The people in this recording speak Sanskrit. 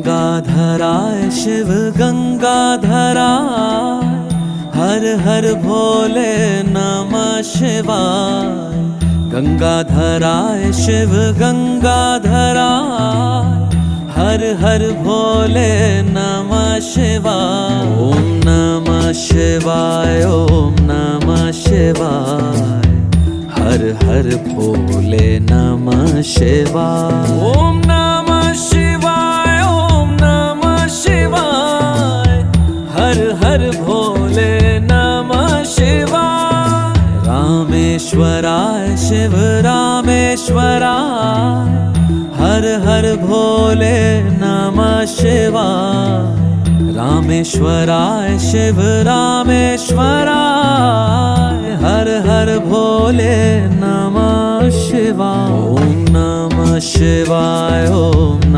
गंगाधराय शिव गंगाधराय, हर हर भोले नमः शिवाय। गंगाधराय शिव गंगाधराय, हर हर भोले नमः शिवाय। ओम नमः शिवाय, ओम नमः शिवाय, हर हर भोले नमः शिवाय। ओम नमः शिवाय, ओम नमः शिवाय, हर हर भोले नमः शिवाय। रामेश्वराय शिव रामेश्वराय, हर हर भोले नमः शिवाय। रामेश्वराय शिव रामेश्वराय, हर हर भोले नमः शिवाय। ओम नमः शिवाय, ओम